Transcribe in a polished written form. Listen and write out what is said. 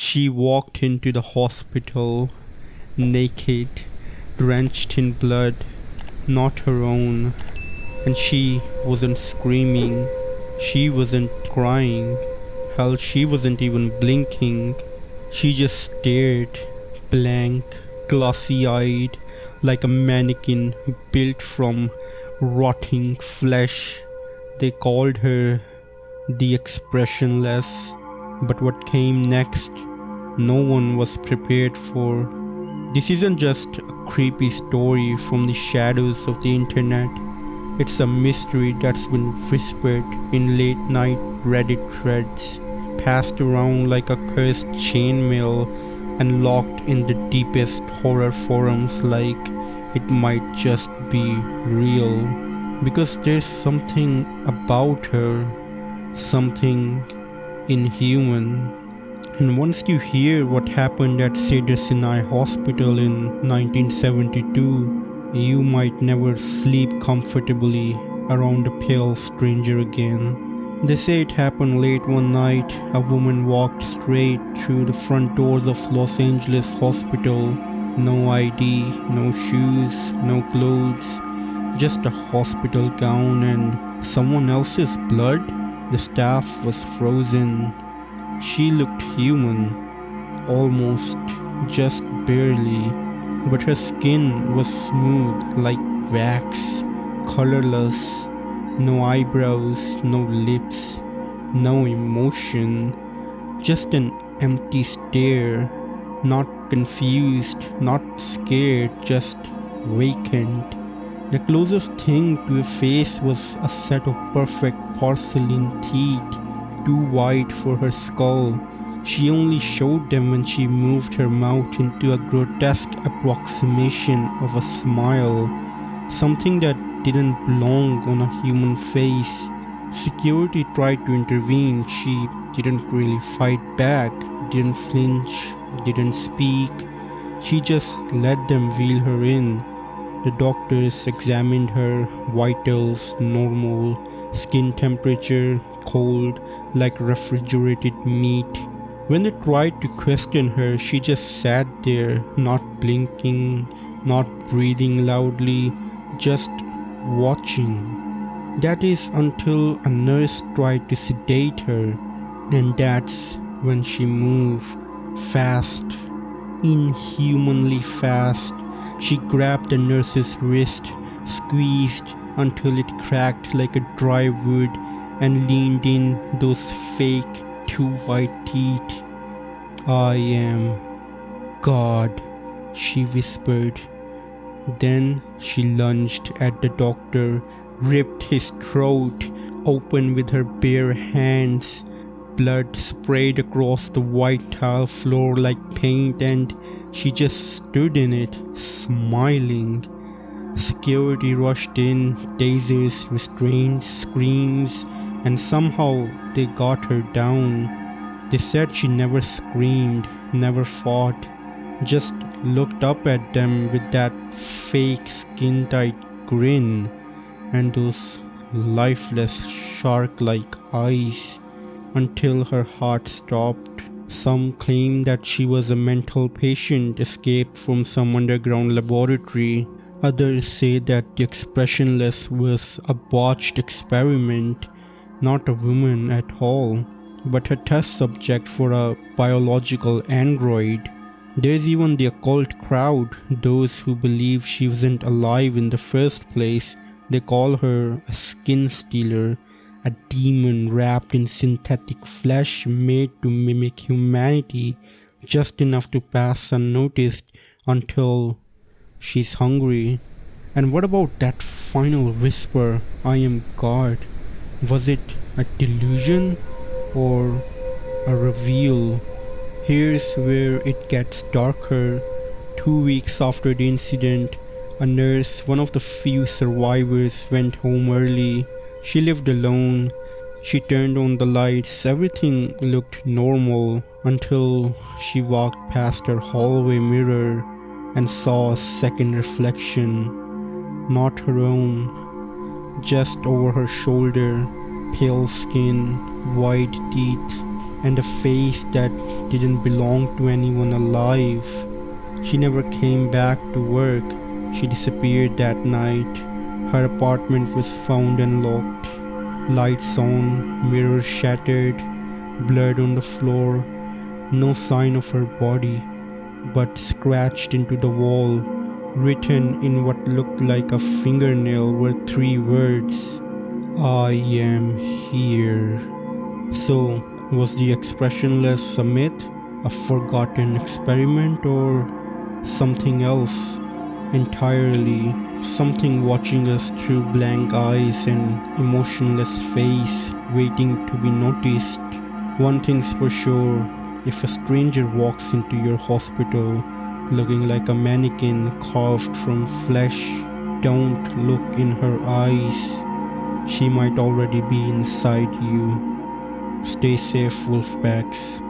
She walked into the hospital naked, drenched in blood, not her own, and she wasn't screaming, she wasn't crying, hell, she wasn't even blinking. She just stared, blank, glassy eyed, like a mannequin built from rotting flesh. They called her the Expressionless, but what came next, no one was prepared for. This isn't just a creepy story from the shadows of the internet. It's a mystery that's been whispered in late night Reddit threads, passed around like a cursed chainmail, and locked in the deepest horror forums like it might just be real. Because there's something about her, something inhuman. And once you hear what happened at Cedar Sinai Hospital in 1972, you might never sleep comfortably around a pale stranger again. They say it happened late one night. A woman walked straight through the front doors of Los Angeles Hospital. No ID, no shoes, no clothes, just a hospital gown and someone else's blood. The staff was frozen. She looked human, almost, just barely, but her skin was smooth like wax, colorless, no eyebrows, no lips, no emotion, just an empty stare, not confused, not scared, just vacant. The closest thing to a face was a set of perfect porcelain teeth, too wide for her skull. She only showed them when she moved her mouth into a grotesque approximation of a smile, something that didn't belong on a human face. Security tried to intervene. She didn't really fight back, didn't flinch, didn't speak. She just let them wheel her in. The doctors examined her vitals, normal, skin temperature, cold, like refrigerated meat. When they tried to question her, she just sat there, not blinking, not breathing loudly, just watching. That is until a nurse tried to sedate her, and that's when she moved, fast, inhumanly fast. She grabbed the nurse's wrist, squeezed until it cracked like a dry wood, and leaned in those fake two white teeth. "I am God," she whispered. Then she lunged at the doctor, ripped his throat open with her bare hands. Blood sprayed across the white tile floor like paint, and she just stood in it, smiling. Security rushed in, tasers, restraints, screams, and somehow they got her down. They said she never screamed, never fought, just looked up at them with that fake skin-tight grin and those lifeless shark-like eyes until her heart stopped. Some claim that she was a mental patient escaped from some underground laboratory. Others say that the Expressionless was a botched experiment, not a woman at all, but a test subject for a biological android. There's even the occult crowd, those who believe she wasn't alive in the first place. They call her a skin stealer, a demon wrapped in synthetic flesh made to mimic humanity just enough to pass unnoticed until she's hungry. And what about that final whisper, "I am God"? Was it a delusion or a reveal? Here's where it gets darker. 2 weeks after the incident, a nurse, one of the few survivors, went home early. She lived alone. She turned on the lights. Everything looked normal until she walked past her hallway mirror and saw a second reflection. Not her own, just over her shoulder. Pale skin, white teeth, and a face that didn't belong to anyone alive. She never came back to work. She disappeared that night. Her apartment was found unlocked. Lights on, mirrors shattered, blood on the floor. No sign of her body, but scratched into the wall, written in what looked like a fingernail, were three words: I am here. So, was the expressionless a myth, a forgotten experiment, or something else entirely? Something watching us through blank eyes and emotionless face, waiting to be noticed. One thing's for sure: if a stranger walks into your hospital looking like a mannequin carved from flesh, don't look in her eyes. She might already be inside you. Stay safe, Wolfpacks.